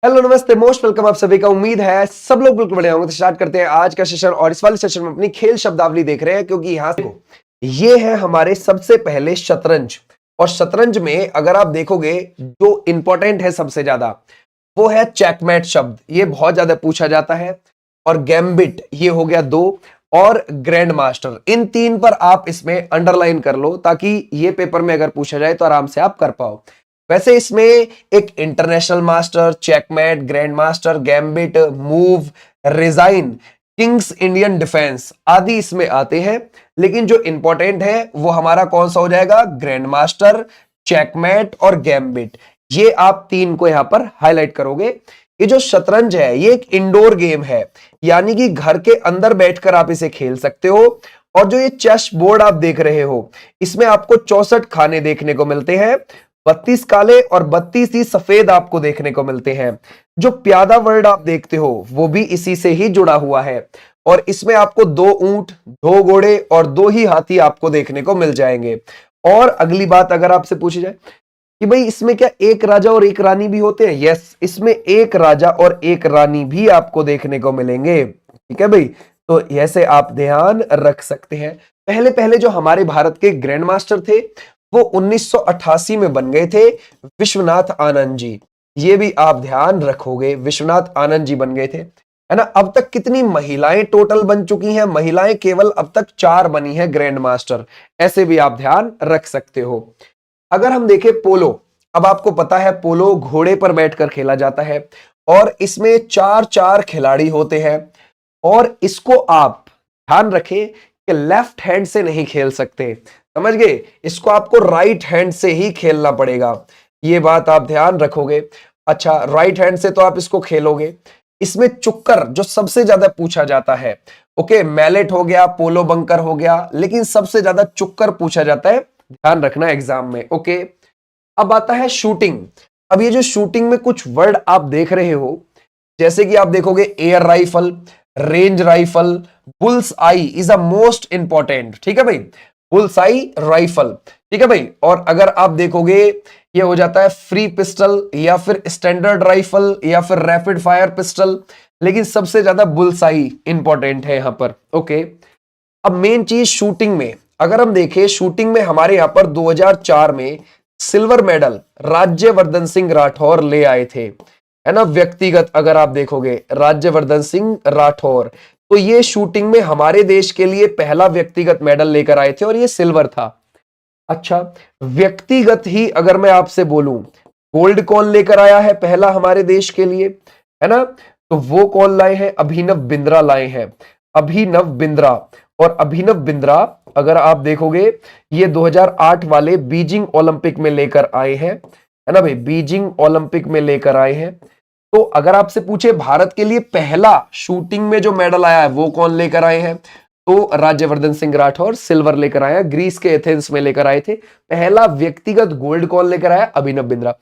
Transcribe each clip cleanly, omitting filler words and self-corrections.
Hello नमस्ते most welcome आप सभी का। उम्मीद है सब लोग बिल्कुल बढ़िया होंगे। तो स्टार्ट करते हैं आज का सेशन। और इस वाले सेशन में अपनी खेल शब्दावली देख रहे हैं, क्योंकि यहां से ये है हमारे सबसे पहले शतरंज। और शतरंज में अगर आप देखोगे जो इंपॉर्टेंट है सबसे ज्यादा, वो है चेकमेट शब्द। ये बहुत ज्यादा पूछा जाता है। और गैम्बिट, ये हो गया दो। और ग्रैंड मास्टर, इन तीन पर आप इसमें अंडरलाइन कर लो, ताकि ये पेपर में अगर पूछा जाए तो आराम से आप कर पाओ। वैसे इसमें एक international master, checkmate, grand master, gambit, move, resign, Kings Indian defence आदि इसमें आते हैं। लेकिन जो इंपॉर्टेंट है वो हमारा कौन सा हो जाएगा? ग्रैंड मास्टर, चेकमेट और गैम्बिट। ये आप तीन को यहां पर हाईलाइट करोगे। ये जो शतरंज है ये एक इंडोर गेम है, यानी कि घर के अंदर बैठकर आप इसे खेल सकते हो। और जो ये चेस बोर्ड आप देख रहे हो, इसमें आपको 64 खाने देखने को मिलते हैं। 32 काले और 32 ही सफेद आपको देखने को मिलते हैं। जो प्यादा वर्ड आप देखते हो वो भी इसी से ही जुड़ा हुआ है। और इसमें आपको 2 ऊंट, 2 घोड़े और 2 ही हाथी आपको देखने को मिल जाएंगे। और अगली बात अगर आपसे पूछी जाए कि भाई इसमें क्या एक राजा और एक रानी भी होते हैं? यस, इसमें एक राजा और एक रानी भी आपको देखने को मिलेंगे। ठीक है भाई, तो ऐसे आप ध्यान रख सकते हैं। पहले पहले जो हमारे भारत के ग्रैंड मास्टर थे वो 1988 में बन गए थे, विश्वनाथ आनंद जी। ये भी आप ध्यान रखोगे, विश्वनाथ आनंद जी बन गए थे, है ना। अब तक कितनी महिलाएं टोटल बन चुकी हैं? महिलाएं केवल अब तक 4 बनी हैं ग्रैंड मास्टर। ऐसे भी आप ध्यान रख सकते हो। अगर हम देखें पोलो, अब आपको पता है पोलो घोड़े पर बैठकर खेला जाता है। और इसमें 4-4 खिलाड़ी होते हैं। और इसको आप ध्यान रखें कि लेफ्ट हैंड से नहीं खेल सकते, समझ गए? इसको आपको राइट हैंड से ही खेलना पड़ेगा। ये बात आप ध्यान रखोगे। अच्छा, राइट हैंड से तो आप इसको खेलोगे। इसमें चुक्कर जो सबसे ज्यादा पूछा जाता है, ओके, मैलेट हो गया, पोलो बंकर हो गया, लेकिन सबसे ज्यादा चुक्कर पूछा जाता है, ध्यान रखना एग्जाम में। ओके, अब आता है शूटिंग। अब ये जो शूटिंग में कुछ वर्ड आप देख रहे हो, जैसे कि आप देखोगे air rifle, range rifle, bulls I is a most important. ठीक है भाई, बुल्स आई राइफल। ठीक है भाई। और अगर आप देखोगे ये हो जाता है फ्री पिस्टल या फिर स्टैंडर्ड राइफल या फिर रैपिड फायर पिस्टल, लेकिन सबसे ज्यादा बुल्स आई इंपॉर्टेंट है यहां पर। ओके, अब मेन चीज शूटिंग में अगर हम देखें, शूटिंग में हमारे यहां पर 2004 में सिल्वर मेडल राज्यवर्धन सिंह राठौर ले आए थे, है ना। व्यक्तिगत अगर आप देखोगे राज्यवर्धन सिंह राठौर, तो ये शूटिंग में हमारे देश के लिए पहला व्यक्तिगत मेडल लेकर आए थे और ये सिल्वर था। अच्छा, व्यक्तिगत ही अगर मैं आपसे बोलूं गोल्ड कौन लेकर आया है पहला हमारे देश के लिए, है ना, तो वो कौन लाए हैं? अभिनव बिंद्रा लाए हैं। अभिनव बिंद्रा। और अभिनव बिंद्रा अगर आप देखोगे ये 2008 वाले बीजिंग ओलंपिक में लेकर आए हैं, है ना भाई, बीजिंग ओलंपिक में लेकर आए हैं। तो अगर आपसे पूछे भारत के लिए पहला शूटिंग में जो मेडल आया है वो कौन लेकर आए हैं, तो राज्यवर्धन सिंह राठौर सिल्वर लेकर आया, ग्रीस के एथेंस में लेकर आए थे। पहला व्यक्तिगत गोल्ड कौन लेकर आया? अभिनव बिंद्रा।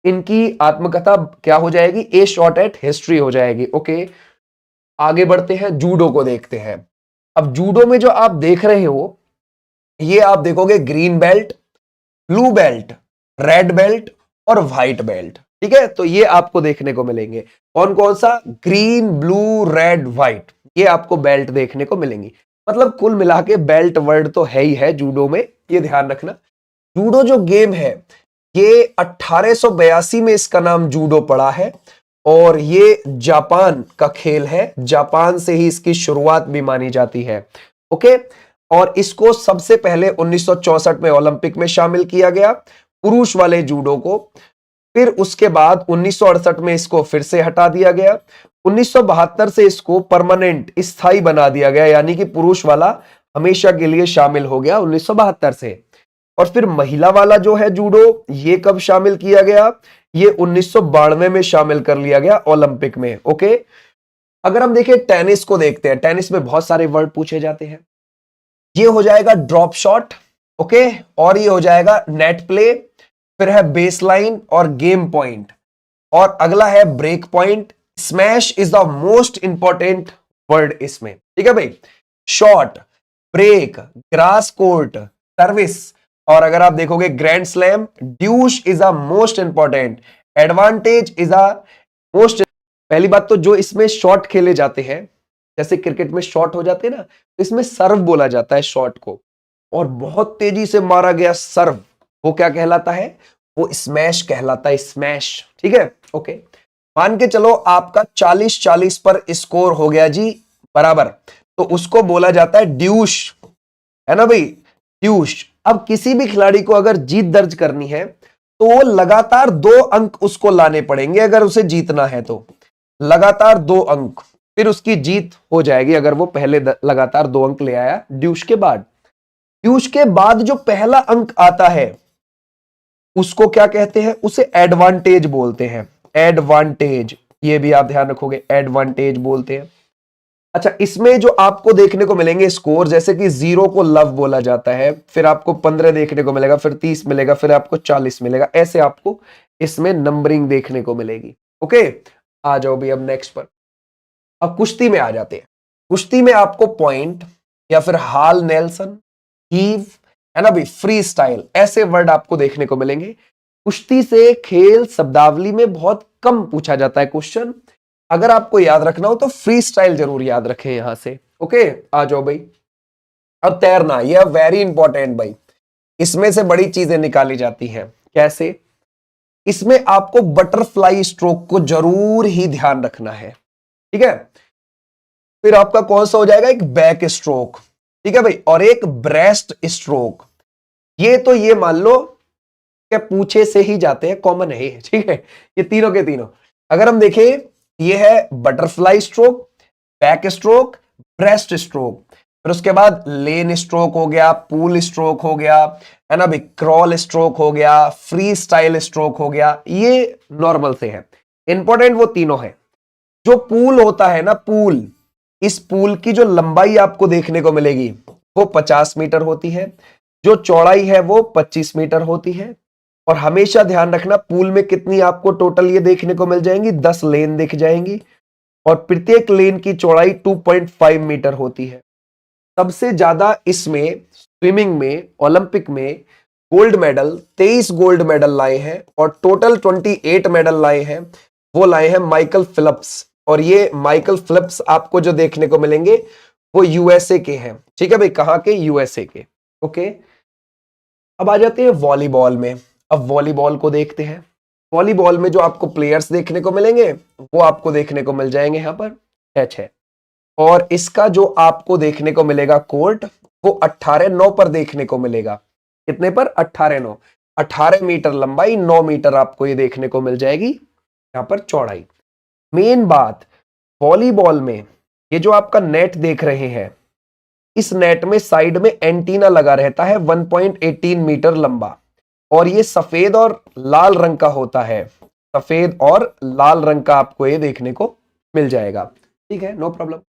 इनकी आत्मकथा क्या हो जाएगी? ए शॉट एट हिस्ट्री हो जाएगी। ओके, आगे बढ़ते हैं, जूडो को देखते हैं। अब जूडो में जो आप देख रहे हो, ये आप देखोगे green belt, blue belt, red belt और व्हाइट बेल्ट। ठीक है, तो ये आपको देखने को मिलेंगे। कौन कौन सा? ग्रीन, ब्लू, रेड, व्हाइट, ये आपको बेल्ट देखने को मिलेंगी। मतलब कुल मिला के बेल्ट वर्ड तो है ही है जूडो में, ये ध्यान रखना। जूडो जो गेम है ये 1882 में इसका नाम जूडो पड़ा है। और ये जापान का खेल है, जापान से ही इसकी शुरुआत भी मानी जाती है। ओके, और इसको सबसे पहले 1964 में ओलंपिक में शामिल किया गया, पुरुष वाले जूडो को। फिर उसके बाद 1968 में इसको फिर से हटा दिया गया। 1972 से इसको परमानेंट, स्थायी बना दिया गया, यानी कि पुरुष वाला हमेशा के लिए शामिल हो गया 1972 से। और फिर महिला वाला जो है जूडो, ये कब शामिल किया गया? ये 1992 में शामिल कर लिया गया ओलंपिक में। ओके, अगर हम देखें टेनिस को देखते हैं, टेनिस में बहुत सारे वर्ड पूछे जाते हैं। ये हो जाएगा ड्रॉप शॉट, ओके, और ये हो जाएगा नेट प्ले, फिर है बेस लाइन और गेम पॉइंट, और अगला है break point. Smash is the most important word इसमें। ठीक है भाई, shot, break, grass court, service, और अगर आप देखोगे grand slam, deuce is a most important, advantage is a most, पहली बात तो जो इसमें शॉट खेले जाते हैं, जैसे क्रिकेट में शॉट हो जाते हैं ना, तो इसमें सर्व बोला जाता है शॉट को, और बहुत तेजी से मारा गया सर्व वो क्या कहलाता है, वो स्मैश कहलाता है, स्मैश। ठीक है, ओके। मान के चलो आपका 40-40 पर स्कोर हो गया जी, बराबर, तो उसको बोला जाता है ड्यूश, है ना भाई, ड्यूश। अब किसी भी खिलाड़ी को अगर जीत दर्ज करनी है तो वो लगातार 2 अंक उसको लाने पड़ेंगे, अगर उसे जीतना है तो लगातार 2 अंक, फिर उसकी जीत हो जाएगी अगर वो पहले लगातार 2 अंक ले आया ड्यूश के बाद। ड्यूश के बाद जो पहला अंक आता है उसको क्या कहते हैं, उसे एडवांटेज बोलते हैं, एडवांटेज, ये भी आप ध्यान रखोगे, एडवांटेज बोलते हैं। अच्छा, इसमें जो आपको देखने को मिलेंगे स्कोर, जैसे कि 0 को लव बोला जाता है, फिर आपको 15 देखने को मिलेगा, फिर 30 मिलेगा, फिर आपको 40 मिलेगा, ऐसे आपको इसमें नंबरिंग देखने को मिलेगी। ओके, आ जाओ भी अब नेक्स्ट पर। अब कुश्ती में आ जाते हैं। कुश्ती में आपको पॉइंट या फिर हाल नेल्सन, हीव, है ना भाई, फ्री स्टाइल, ऐसे वर्ड आपको देखने को मिलेंगे। कुश्ती से खेल शब्दावली में बहुत कम पूछा जाता है क्वेश्चन, अगर आपको याद रखना हो तो फ्री स्टाइल जरूर याद रखें यहां से। ओके, आ जाओ भाई। अब तैरना, यह वेरी इंपॉर्टेंट भाई, इसमें से बड़ी चीजें निकाली जाती हैं। कैसे? इसमें आपको बटरफ्लाई स्ट्रोक को जरूर ही ध्यान रखना है, ठीक है। फिर आपका कौन सा हो जाएगा, एक बैक स्ट्रोक, ठीक है भाई, और एक ब्रेस्ट स्ट्रोक। ये तो ये मान लो कि पूछे से ही जाते हैं, कॉमन है, ठीक है, ये तीनों के तीनों। अगर हम देखें, ये है butterfly stroke, back stroke, breast stroke, फिर उसके बाद लेन स्ट्रोक हो गया, पूल स्ट्रोक हो गया, है ना भाई, क्रॉल स्ट्रोक हो गया, फ्री स्टाइल स्ट्रोक हो गया। ये नॉर्मल से है, इंपॉर्टेंट वो तीनों है। जो पूल होता है ना, पूल, इस पूल की जो लंबाई आपको देखने को मिलेगी वो 50 मीटर होती है, जो चौड़ाई है वो 25 मीटर होती है। और हमेशा ध्यान रखना, पूल में कितनी आपको टोटल ये देखने को मिल जाएंगी, 10 लेन दिख जाएंगी, और प्रत्येक लेन की चौड़ाई 2.5 मीटर होती है। सबसे ज्यादा इसमें स्विमिंग में ओलंपिक में गोल्ड मेडल 23 गोल्ड मेडल लाए हैं, और टोटल 28 मेडल लाए हैं, वो लाए हैं माइकल फिलिप्स। और ये माइकल फिलिप्स आपको जो देखने को मिलेंगे वो यूएसए के हैं, ठीक है भाई, कहां के, यूएसए के। ओके, अब आ जाते हैं वॉलीबॉल में। अब वॉलीबॉल को देखते हैं। वॉलीबॉल में जो आपको प्लेयर्स देखने को मिलेंगे वो आपको देखने को मिल जाएंगे यहां पर 6-6, और इसका जो आपको देखने को मिलेगा कोर्ट, वो 18-9 पर देखने को मिलेगा। कितने पर, 18-9, 18 मीटर लंबाई, 9 मीटर आपको ये देखने को मिल जाएगी यहां पर चौड़ाई। मेन बात वॉलीबॉल में, ये जो आपका नेट देख रहे हैं, इस नेट में साइड में एंटीना लगा रहता है 1.18 मीटर लंबा, और ये सफेद और लाल रंग का होता है, सफेद और लाल रंग का आपको ये देखने को मिल जाएगा, ठीक है, नो प्रॉब्लम।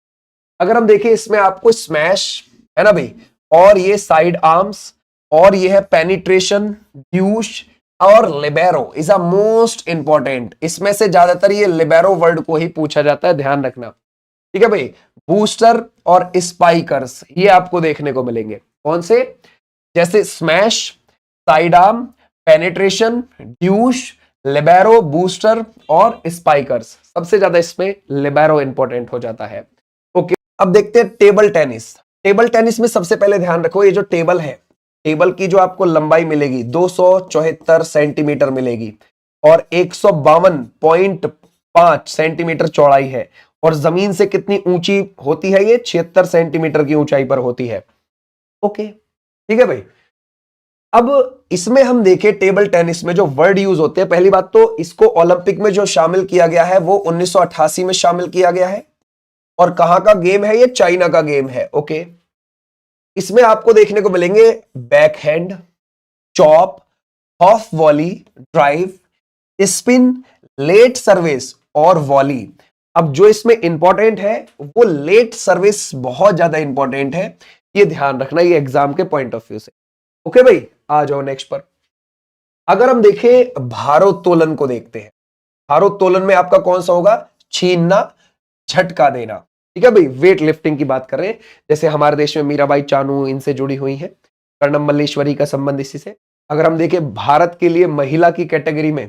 अगर हम देखें, इसमें आपको स्मैश, है ना भाई, और ये साइड आर्म्स, और ये है पेनिट्रेशन, ड्यूश, और libero is a most important. इसमें से ज्यादातर ये लिबेरो वर्ड को ही पूछा जाता है, ध्यान रखना, ठीक है भाई। बूस्टर और स्पाइकर्स ये आपको देखने को मिलेंगे, कौन से, जैसे smash, side arm, penetration, Deutsche, libero, booster और स्पाइकर्स। सबसे ज्यादा इसमें लिबेरो इंपॉर्टेंट हो जाता है। ओके, अब देखते हैं टेबल टेनिस। टेबल टेनिस में सबसे पहले ध्यान रखो, ये जो टेबल है, टेबल की जो आपको लंबाई मिलेगी 274 सेंटीमीटर मिलेगी, और 152.5 सेंटीमीटर चौड़ाई है, और जमीन से कितनी ऊंची होती है, ये 76 सेंटीमीटर की ऊंचाई पर होती है। ओके, ठीक है भाई। अब इसमें हम देखें, टेबल टेनिस में जो वर्ड यूज होते हैं, पहली बात तो इसको ओलंपिक में जो शामिल किया गया है वो 1988 में शामिल किया गया है, और कहां का गेम है, ये चाइना का गेम है। ओके, इसमें आपको देखने को मिलेंगे backhand, chop, off volley, drive, spin, let service और वॉली। अब जो इसमें इंपॉर्टेंट है वो लेट सर्विस बहुत ज्यादा इंपॉर्टेंट है, ये ध्यान रखना, ये एग्जाम के पॉइंट ऑफ व्यू से। ओके भाई, आ जाओ नेक्स्ट पर। अगर हम देखें भारोत्तोलन को देखते हैं, भारोत्तोलन में आपका कौन सा होगा, छीनना, झटका देना, ठीक है भाई, वेट लिफ्टिंग की बात कर रहे हैं। जैसे हमारे देश में मीराबाई चानू इनसे जुड़ी हुई है, कर्णम मल्लेश्वरी का संबंध इसी से। अगर हम देखें भारत के लिए महिला की कैटेगरी में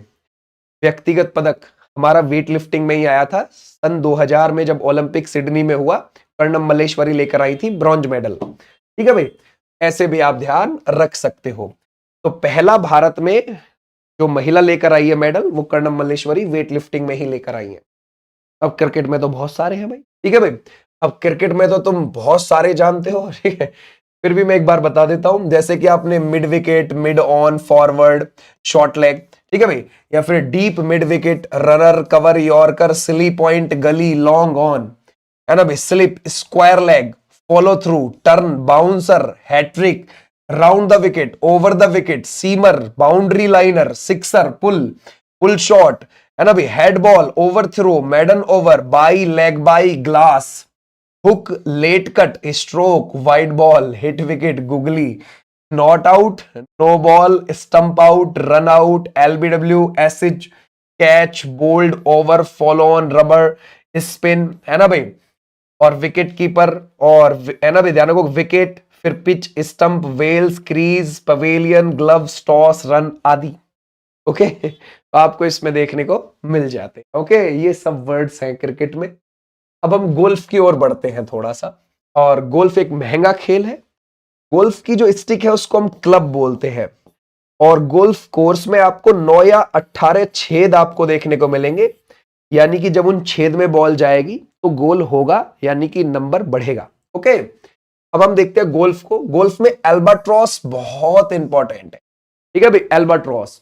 व्यक्तिगत पदक, हमारा वेट लिफ्टिंग में ही आया था सन 2000 में, जब ओलंपिक सिडनी में हुआ, कर्णम मल्लेश्वरी लेकर आई थी ब्रॉन्ज मेडल। ठीक है भाई, ऐसे भी आप ध्यान रख सकते हो। तो पहला भारत में जो महिला लेकर आई है मेडल, वो कर्णम मल्लेश्वरी वेट लिफ्टिंग में ही लेकर आई है। अब क्रिकेट में तो बहुत सारे हैं भाई, ठीक है भाई। अब क्रिकेट में तो तुम बहुत सारे जानते हो, ठीक है, फिर भी मैं एक बार बता देता हूं, जैसे कि आपने mid wicket, mid on, forward, short leg, ठीक है भाई, या फिर deep mid wicket, runner, cover, yorker, silly point, gully, long on, है ना भाई, slip, square leg, follow through, turn, bouncer, hattrick, round the wicket, over the wicket, seamer, boundary liner, sixer, pull, pull shot, है ना भाई, head ball, over throw, maiden over, bye, leg bye, glass, hook, late cut, stroke, wide ball, hit wicket, googly, not out, no ball, stump out, run out, LBW, Ashes, catch, bowled, over, follow on, rubber, spin, है ना भाई, और wicket keeper, और है ना भाई, ध्यान रखो, विकेट, फिर pitch, stump, bails, crease, pavilion, gloves, toss, run आदि। ओके, तो आपको इसमें देखने को मिल जाते हैं। ओके, ये सब वर्ड्स हैं क्रिकेट में। अब हम गोल्फ की ओर बढ़ते हैं थोड़ा सा, और गोल्फ एक महंगा खेल है। गोल्फ की जो स्टिक है उसको हम क्लब बोलते हैं, और गोल्फ कोर्स में आपको 9 या 18 छेद आपको देखने को मिलेंगे, यानी कि जब उन छेद में बॉल जाएगी तो गोल होगा, यानी कि नंबर बढ़ेगा। ओके, अब हम देखते हैं गोल्फ को। गोल्फ में एल्बाट्रॉस बहुत इंपॉर्टेंट है, ठीक है भाई, एल्बाट्रॉस।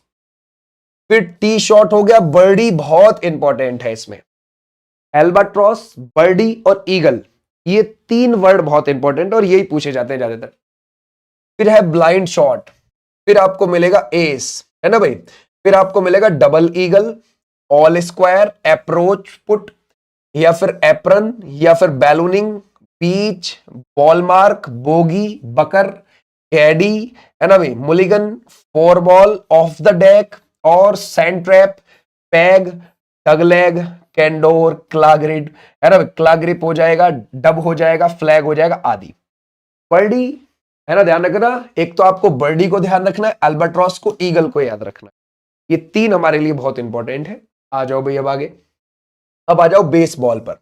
फिर टी शॉट हो गया, बर्डी बहुत इंपॉर्टेंट है इसमें। एल्बाट्रॉस, बर्डी और ईगल, ये 3 वर्ड बहुत इंपॉर्टेंट और यही पूछे जाते हैं ज्यादातर। फिर है ब्लाइंड शॉट, फिर आपको मिलेगा एस, है ना भाई, फिर आपको मिलेगा double eagle, all square, approach putt, या फिर एप्रन, या फिर ballooning, beach, ball mark, bogey, bunker, caddie, है ना भाई, mulligan, four ball, off the deck, और sand trap, peg, dogleg, condor, claw grip, है ना, क्लाग्रिप हो जाएगा, डब हो जाएगा, फ्लैग हो जाएगा आदि। बर्डी, है ना, ध्यान रखना, एक तो आपको बर्डी को ध्यान रखना है, अल्बाट्रॉस को, ईगल को याद रखना है। ये 3 हमारे लिए बहुत इंपॉर्टेंट है। आ जाओ भाई अब आगे। अब आ जाओ बेसबॉल पर।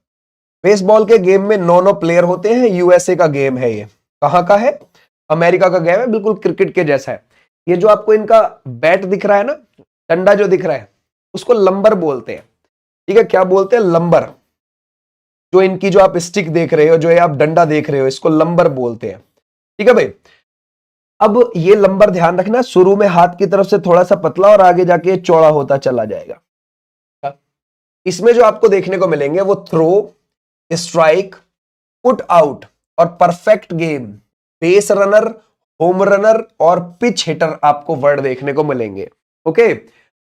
बेसबॉल के गेम में 9 प्लेयर होते हैं, यूएसए का गेम है ये। कहां का है? अमेरिका का गेम है, बिल्कुल क्रिकेट के जैसा है। ये जो आपको इनका बैट दिख रहा है ना, डंडा जो दिख रहा है, उसको लंबर बोलते हैं। ठीक है, क्या बोलते हैं? लंबर। जो इनकी जो आप स्टिक देख रहे हो, जो ये आप डंडा देख रहे हो, इसको लंबर बोलते हैं। ठीक है भाई। अब ये लंबर ध्यान रखना, शुरू में हाथ की तरफ से थोड़ा सा पतला और आगे जाके चौड़ा होता चला जाएगा। इसमें जो आपको देखने को मिलेंगे वो थ्रो, स्ट्राइक, पुट आउट और perfect game, base runner, home runner और पिच हिटर आपको वर्ड देखने को मिलेंगे। ओके,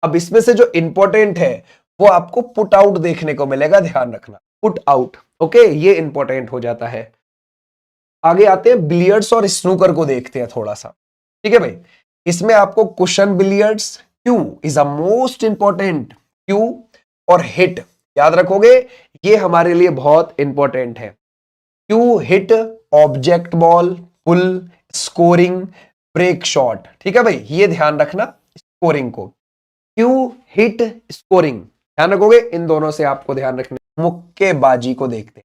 अब इसमें से जो इंपॉर्टेंट है वो आपको पुट आउट देखने को मिलेगा, ध्यान रखना, पुट आउट। ओके, ये इंपॉर्टेंट हो जाता है। आगे आते हैं बिलियर्ड्स और स्नूकर को देखते हैं थोड़ा सा। ठीक है भाई, इसमें आपको cushion billiards, Q is a most important, Q और हिट याद रखोगे, ये हमारे लिए बहुत इंपॉर्टेंट है। क्यू हिट, ऑब्जेक्ट बॉल, पुल, स्कोरिंग, ब्रेक शॉट। ठीक है भाई, ये ध्यान रखना स्कोरिंग को, क्यू हिट स्कोरिंग ध्यान रखोगे, इन दोनों से आपको ध्यान रखना। मुक्केबाजी को देखते हैं।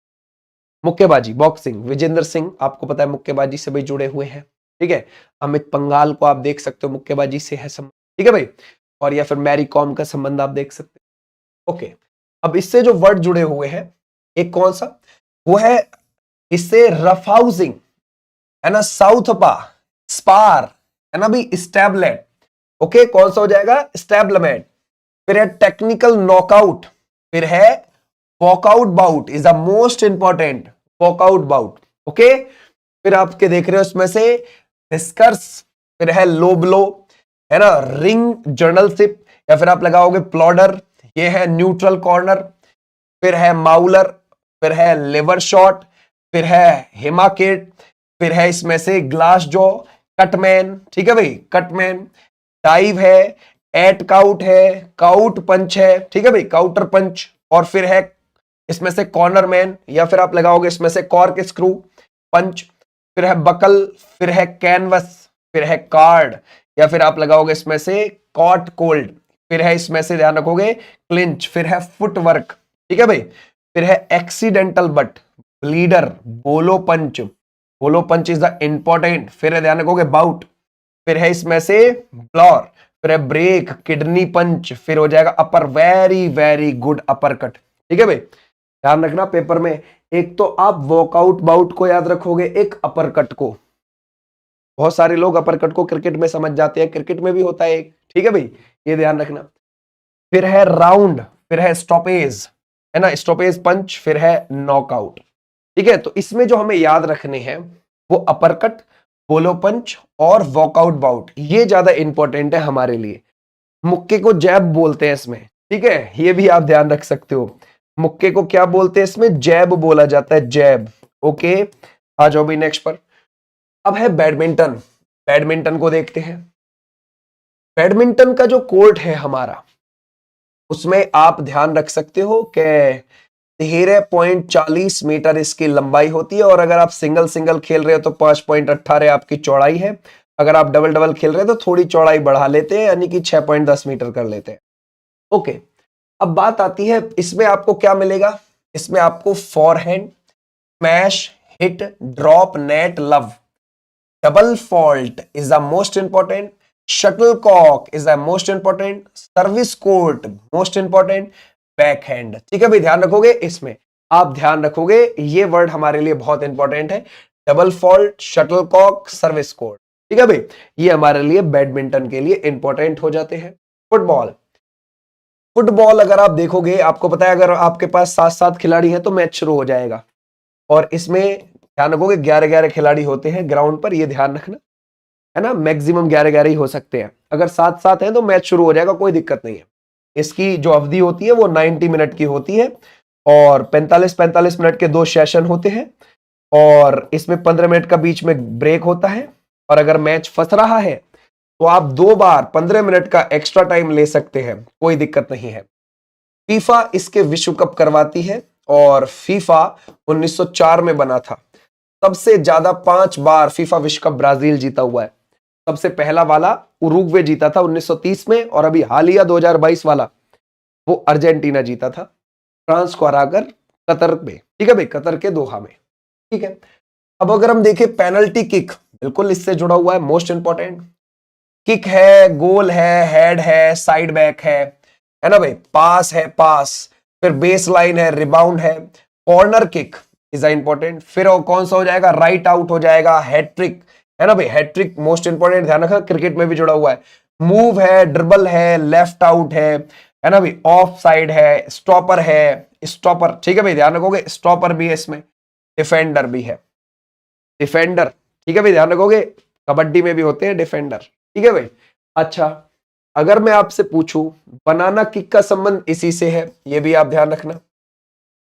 मुक्केबाजी, बॉक्सिंग, विजेंद्र सिंह आपको पता है मुक्केबाजी से भी जुड़े हुए हैं। ठीक है, अमित पंघाल को आप देख सकते हो, मुक्केबाजी से है संबंध। ठीक है भाई, और या फिर मैरी कॉम का संबंध आप देख सकते हो। ओके, अब इससे जो वर्ड जुड़े हुए हैं, एक कौन सा? वो है इससे रफ हाउसिंग, है ना, साउथपा, स्पार, है ना भाई, स्टैबलेट। ओके, कौन सा हो जाएगा? स्टैबलमेट। फिर है टेक्निकल नॉकआउट, फिर है walkout bout is the most important, walkout bout. Okay, फिर आपके देख रहे हो इसमें से डिस्कर्स, फिर है लो ब्लो, है ना, रिंग जर्नलशिप, या फिर आप लगाओगे प्लॉडर, ये है न्यूट्रल कॉर्नर, फिर है माउलर, फिर है लिवर शॉट, फिर है हिमाकेट, फिर है इसमें से ग्लास जॉ, कटमैन। ठीक है भाई, कटमैन, डाइव है, एट काउट है, काउट पंच है। ठीक है भाई, काउटर पंच, और फिर है इसमें से कॉर्नर मैन, या फिर आप लगाओगे इसमें से कॉर्क स्क्रू पंच, फिर है बकल, फिर है कैनवस, फिर है कार्ड, या फिर आप लगाओगे इसमें से कॉट कोल्ड, फिर है इसमें से ध्यान रखोगे क्लिंच, फिर है फुटवर्क, ठीक है भाई, फिर है एक्सीडेंटल बट, ब्लीडर, बोलो पंच, बोलो पंच इज द इंपॉर्टेंट, फिर है ध्यान रखोगे बाउट, फिर है इसमें से ब्लॉर, फिर है ब्रेक, किडनी पंच, फिर हो जाएगा upper, very very good uppercut, ठीक है भाई। ध्यान रखना पेपर में, एक तो आप वॉकआउट बाउट को याद रखोगे, एक अपर कट को। बहुत सारे लोग अपर कट को क्रिकेट में समझ जाते हैं, क्रिकेट में भी होता है एक, ठीक है भाई, ये ध्यान रखना। फिर है राउंड, फिर है स्टॉपेज, है ना, स्टॉपेज पंच, फिर है नॉकआउट, ठीक है। तो इसमें जो हमें याद रखने हैं वो अपर कट, बोलो पंच और वॉकआउट बाउट, ये ज्यादा इंपॉर्टेंट है हमारे लिए। मुक्के को जैब बोलते हैं इसमें, ठीक है, ये भी आप ध्यान रख सकते हो। मुक्के को क्या बोलते हैं इसमें, जैब बोला जाता है, जैब। ओके, आ जाओ भाई नेक्स्ट पर। अब है बैडमिंटन, बैडमिंटन को देखते हैं। बैडमिंटन का जो कोर्ट है हमारा, उसमें आप ध्यान रख सकते हो कि 13.40 मीटर इसकी लंबाई होती है, और अगर आप सिंगल सिंगल खेल रहे हो तो 5.18 आपकी चौड़ाई है। अगर आप डबल डबल खेल रहे हो तो थोड़ी चौड़ाई बढ़ा लेते हैं, यानी कि 6.10 मीटर कर लेते हैं। ओके, अब बात आती है इसमें आपको क्या मिलेगा। इसमें आपको forehand, smash, hit, drop, net, love, double fault is the most important, shuttlecock is the most important, service court most important, backhand, ठीक है भाई। ध्यान रखोगे, इसमें आप ध्यान रखोगे, ये वर्ड हमारे लिए बहुत इंपॉर्टेंट है, double fault, shuttlecock, service court, ठीक है भाई, ये हमारे लिए बैडमिंटन के लिए इंपॉर्टेंट हो जाते हैं। फुटबॉल, फुटबॉल अगर आप देखोगे, आपको पता है अगर आपके पास 7-7 खिलाड़ी हैं तो मैच शुरू हो जाएगा, और इसमें ध्यान रखोगे 11-11 खिलाड़ी होते हैं ग्राउंड पर, ये ध्यान रखना, है ना, मैक्सिमम 11-11 ही हो सकते हैं। अगर 7-7 हैं तो मैच शुरू हो जाएगा, कोई दिक्कत नहीं है। इसकी जो अवधि होती है वो 90 मिनट की होती है, और 45-45 मिनट के 2 सेशन होते हैं, और इसमें 15 मिनट का बीच में ब्रेक होता है। और अगर मैच फंस रहा है तो आप 2 बार 15 मिनट का एक्स्ट्रा टाइम ले सकते हैं, कोई दिक्कत नहीं है। फीफा इसके विश्व कप करवाती है, और फीफा 1904 में बना था। सबसे ज्यादा 5 बार फीफा विश्व कप ब्राजील जीता हुआ है। सबसे पहला वाला उरुग्वे जीता था 1930 में, और अभी हालिया 2022 वाला वो अर्जेंटीना जीता था, फ्रांस को हराकर कतर में, ठीक है भाई, कतर के दोहा में, ठीक है। अब अगर हम देखें पेनल्टी किक, बिल्कुल इससे जुड़ा हुआ है, मोस्ट इंपॉर्टेंट। किक है, गोल है, हेड है, साइड बैक है ना भाई, पास है, पास, फिर बेस लाइन है, रिबाउंड है, कॉर्नर किक इज इंपॉर्टेंट, फिर कौन सा हो जाएगा, राइट आउट हो जाएगा, हैट्रिक, है ना भाई, हैट्रिक मोस्ट इंपॉर्टेंट, ध्यान रखना, क्रिकेट में भी जुड़ा हुआ है। मूव है, ड्रिबल है, लेफ्ट आउट है ना भाई, ऑफ साइड है, स्टॉपर है, स्टॉपर, ठीक है भाई, ध्यान रखोगे, स्टॉपर भी है इसमें, डिफेंडर भी है, डिफेंडर, ठीक है भाई, ध्यान रखोगे, कबड्डी में भी होते हैं डिफेंडर, ठीक है भाई। अच्छा, अगर मैं आपसे पूछूं बनाना किक का संबंध इसी से है, ये भी आप ध्यान रखना,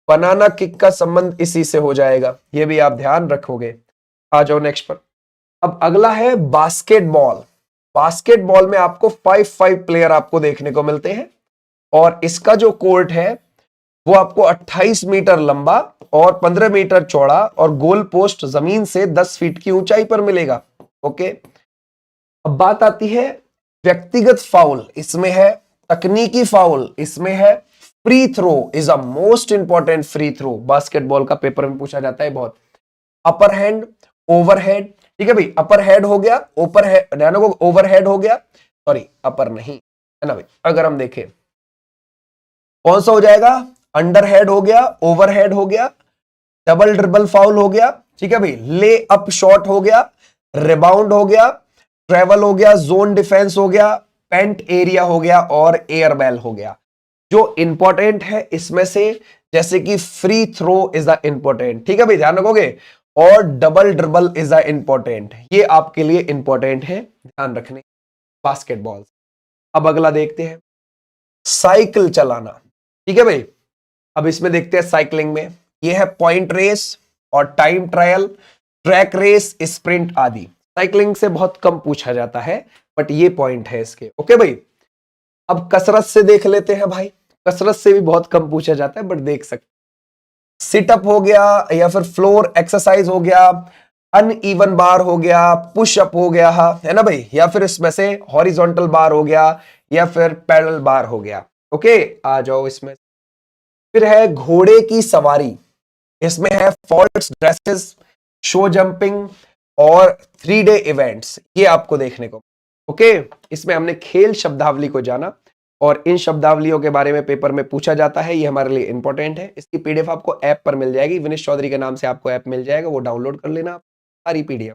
बनाना किक का संबंध इसी से हो जाएगा, ये भी आप ध्यान रखोगे। आ जाओ नेक्स्ट पर। अब अगला है बास्केटबॉल। बास्केटबॉल में आपको 5-5 प्लेयर आपको देखने को मिलते हैं, और इसका जो कोर्ट है वो आपको 28 मीटर लंबा और 15 मीटर चौड़ा, और गोल पोस्ट जमीन से 10 फीट की ऊंचाई पर मिलेगा। ओके, अब बात आती है व्यक्तिगत फाउल, इसमें है तकनीकी फाउल, इसमें है free throw is a most important, free throw basketball का पेपर में पूछा जाता है बहुत। अपर हैंड, ओवरहेड, ठीक है भाई, अपर हेड हो गया, ऊपर है, ओवरहेड हो गया, सॉरी अपर नहीं, है ना भाई। अगर हम देखें कौन सा हो जाएगा, अंडर हेड हो गया, ओवरहेड हो गया, डबल ड्रिबल फाउल हो गया, ठीक है भाई, ले अप शॉट हो गया, रिबाउंड हो गया, ट्रेवल हो गया, जोन डिफेंस हो गया, पेंट एरिया हो गया, और एयर बेल हो गया। जो इंपॉर्टेंट है इसमें से, जैसे कि free throw is the important, ठीक है भाई, ध्यान रखोगे, और double dribble is the important, ये आपके लिए इंपॉर्टेंट है ध्यान रखने बास्केटबॉल। अब अगला देखते हैं साइकिल चलाना, ठीक है भाई। अब इसमें देखते हैं साइकिलिंग में, ये है पॉइंट रेस और time trial, track race, sprint आदि। साइकिलिंग से बहुत कम पूछा जाता है, बट ये पॉइंट है इसके। ओके भाई, अब कसरत से देख लेते हैं भाई, कसरत से भी बहुत कम पूछा जाता है, बट देख सकते, सिटअप हो गया, या फिर फ्लोर एक्सरसाइज हो गया, अनइवन बार हो गया, पुश अप हो गया, है ना भाई, या फिर इसमें से हॉरिजॉन्टल बार हो गया, या फिर पैडल बार हो गया। ओके, आ जाओ इसमें। फिर है घोड़े की सवारी, इसमें है फॉल्स ड्रेसेस, शो जंपिंग और 3 डे इवेंट्स, ये आपको देखने को। ओके, इसमें हमने खेल शब्दावली को जाना और इन शब्दावलियों के बारे में पेपर में पूछा जाता है, ये हमारे लिए इंपॉर्टेंट है। इसकी पीडीएफ आपको ऐप पर मिल जाएगी, विनेश चौधरी के नाम से आपको ऐप मिल जाएगा, वो डाउनलोड कर लेना सारी पीडीएफ।